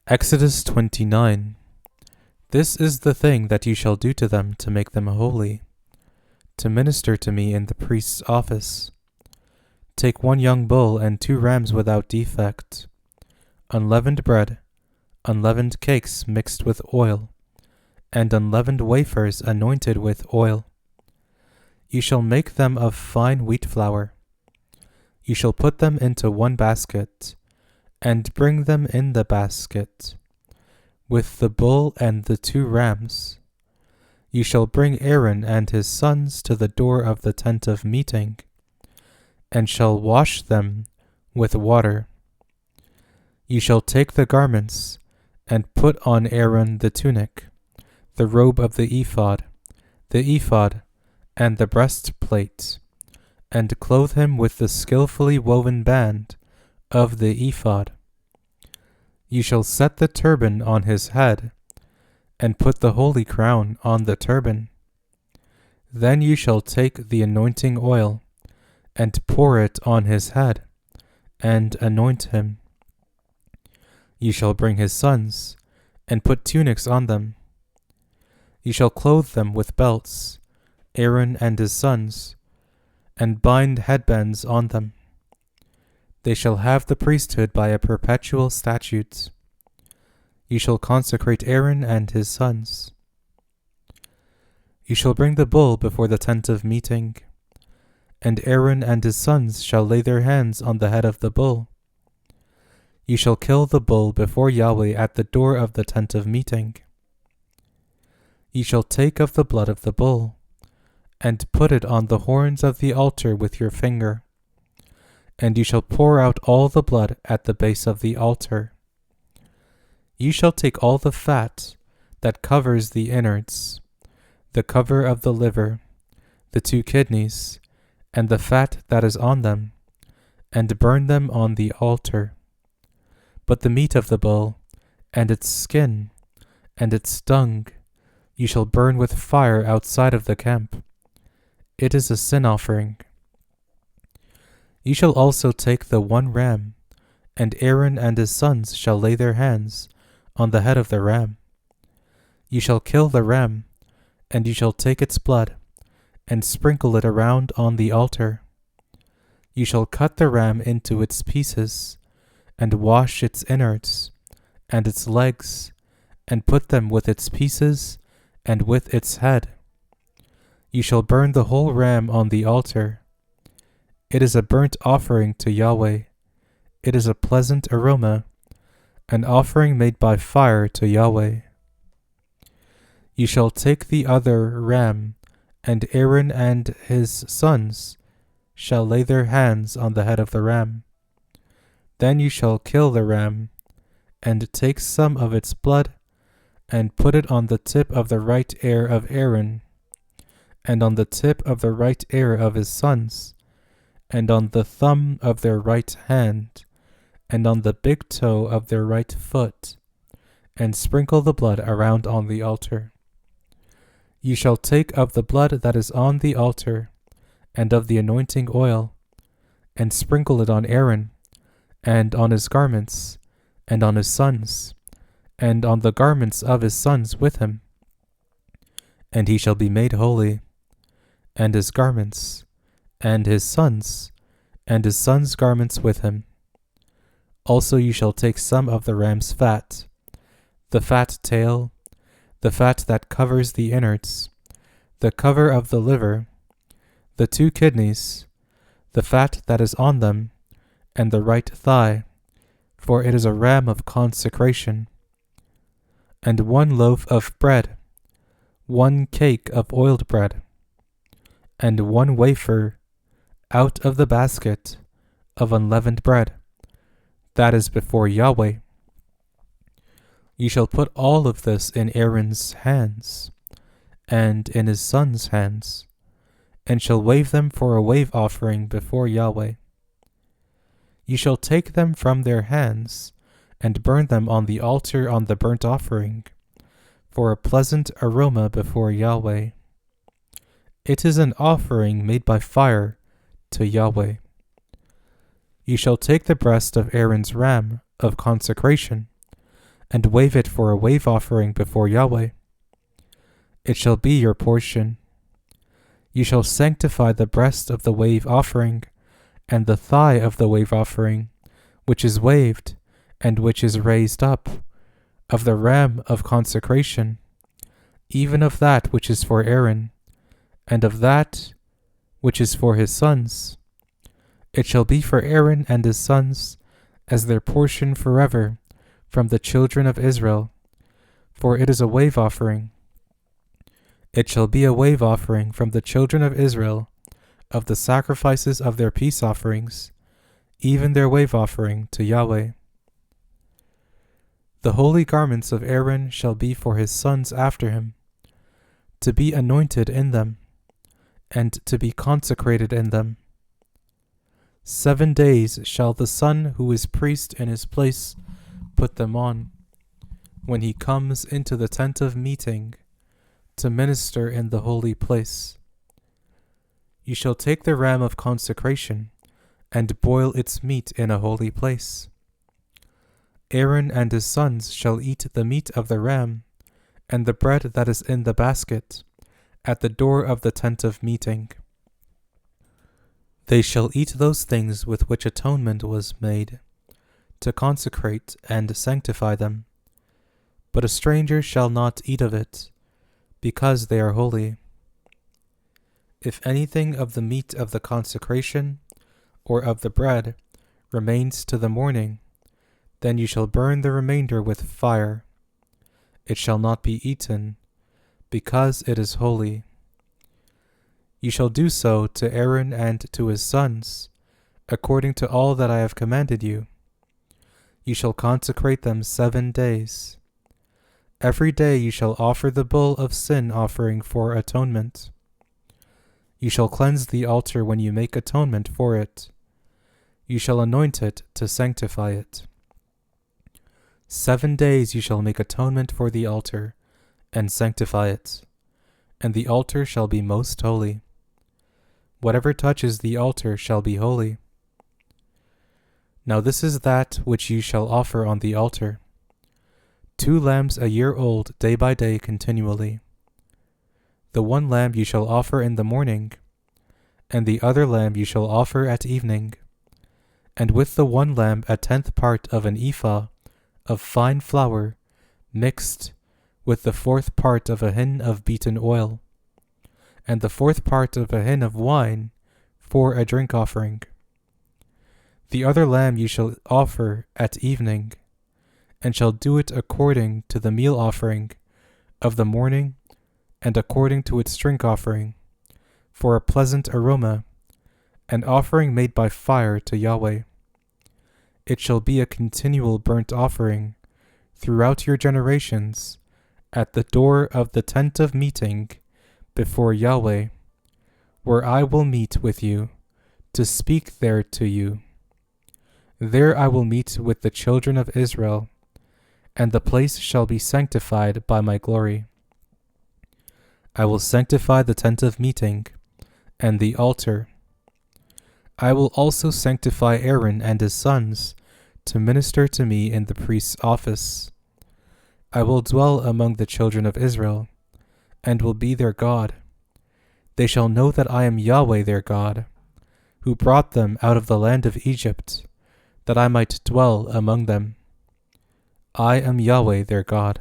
Exodus 29. This is the thing that you shall do to them to make them holy, to minister to me in the priest's office. Take 1 young bull and 2 rams without defect, unleavened bread, unleavened cakes mixed with oil, and unleavened wafers anointed with oil. You shall make them of fine wheat flour. You shall put them into 1 basket, and bring them in the basket, with the bull and the 2 rams. You shall bring Aaron and his sons to the door of the tent of meeting, and shall wash them with water. You shall take the garments, and put on Aaron the tunic, the robe of the ephod, and the breastplate, and clothe him with the skillfully woven band of the ephod. You shall set the turban on his head, and put the holy crown on the turban. Then you shall take the anointing oil, and pour it on his head, and anoint him. You shall bring his sons, and put tunics on them. You shall clothe them with belts, Aaron and his sons, and bind headbands on them. They shall have the priesthood by a perpetual statute. You shall consecrate Aaron and his sons. You shall bring the bull before the tent of meeting, and Aaron and his sons shall lay their hands on the head of the bull. You shall kill the bull before Yahweh at the door of the tent of meeting. You shall take of the blood of the bull, and put it on the horns of the altar with your finger, and you shall pour out all the blood at the base of the altar. You shall take all the fat that covers the innards, the cover of the liver, the 2 kidneys, and the fat that is on them, and burn them on the altar. But the meat of the bull, and its skin, and its dung, you shall burn with fire outside of the camp. It is a sin offering. You shall also take the 1 ram, and Aaron and his sons shall lay their hands on the head of the ram. You shall kill the ram, and you shall take its blood, and sprinkle it around on the altar. You shall cut the ram into its pieces, and wash its innards, and its legs, and put them with its pieces, and with its head. You shall burn the whole ram on the altar. It is a burnt offering to Yahweh. It is a pleasant aroma, an offering made by fire to Yahweh. You shall take the other ram, and Aaron and his sons shall lay their hands on the head of the ram. Then you shall kill the ram, and take some of its blood, and put it on the tip of the right ear of Aaron, and on the tip of the right ear of his sons, and on the thumb of their right hand, and on the big toe of their right foot, and sprinkle the blood around on the altar. You shall take of the blood that is on the altar, and of the anointing oil, and sprinkle it on Aaron, and on his garments, and on his sons, and on the garments of his sons with him. And he shall be made holy, and his garments, and his sons' garments with him. Also you shall take some of the ram's fat, the fat tail, the fat that covers the innards, the cover of the liver, the 2 kidneys, the fat that is on them, and the right thigh, for it is a ram of consecration, and 1 loaf of bread, 1 cake of oiled bread, and 1 wafer out of the basket of unleavened bread, that is before Yahweh. You shall put all of this in Aaron's hands, and in his sons' hands, and shall wave them for a wave offering before Yahweh. You shall take them from their hands, and burn them on the altar on the burnt offering, for a pleasant aroma before Yahweh. It is an offering made by fire to Yahweh. You shall take the breast of Aaron's ram of consecration, and wave it for a wave offering before Yahweh. It shall be your portion. You shall sanctify the breast of the wave offering, and the thigh of the wave offering, which is waved, and which is raised up, of the ram of consecration, even of that which is for Aaron, and of that which is for his sons. It shall be for Aaron and his sons as their portion forever from the children of Israel, for it is a wave offering. It shall be a wave offering from the children of Israel of the sacrifices of their peace offerings, even their wave offering to Yahweh. The holy garments of Aaron shall be for his sons after him, to be anointed in them, and to be consecrated in them. 7 days shall the son who is priest in his place put them on, when he comes into the tent of meeting, to minister in the holy place. You shall take the ram of consecration, and boil its meat in a holy place. Aaron and his sons shall eat the meat of the ram, and the bread that is in the basket, at the door of the tent of meeting. They shall eat those things with which atonement was made, to consecrate and sanctify them. But a stranger shall not eat of it, because they are holy. If anything of the meat of the consecration, or of the bread, remains to the morning, then you shall burn the remainder with fire. It shall not be eaten, because it is holy. You shall do so to Aaron and to his sons, according to all that I have commanded you. You shall consecrate them 7 days. Every day you shall offer the bull of sin offering for atonement. You shall cleanse the altar when you make atonement for it. You shall anoint it to sanctify it. 7 days you shall make atonement for the altar, and sanctify it, and the altar shall be most holy. Whatever touches the altar shall be holy. Now this is that which you shall offer on the altar: 2 lambs a year old day by day continually. The 1 lamb you shall offer in the morning, and the other lamb you shall offer at evening, and with the 1 lamb a 10th part of an ephah of fine flour mixed with the 4th part of a hin of beaten oil, and the 4th part of a hin of wine for a drink offering. The other lamb you shall offer at evening, and shall do it according to the meal offering of the morning, and according to its drink offering, for a pleasant aroma, an offering made by fire to Yahweh. It shall be a continual burnt offering throughout your generations, at the door of the tent of meeting before Yahweh, where I will meet with you, to speak there to you. There I will meet with the children of Israel, and the place shall be sanctified by my glory. I will sanctify the tent of meeting, and the altar. I will also sanctify Aaron and his sons, to minister to me in the priest's office. I will dwell among the children of Israel, and will be their God. They shall know that I am Yahweh their God, who brought them out of the land of Egypt, that I might dwell among them. I am Yahweh their God.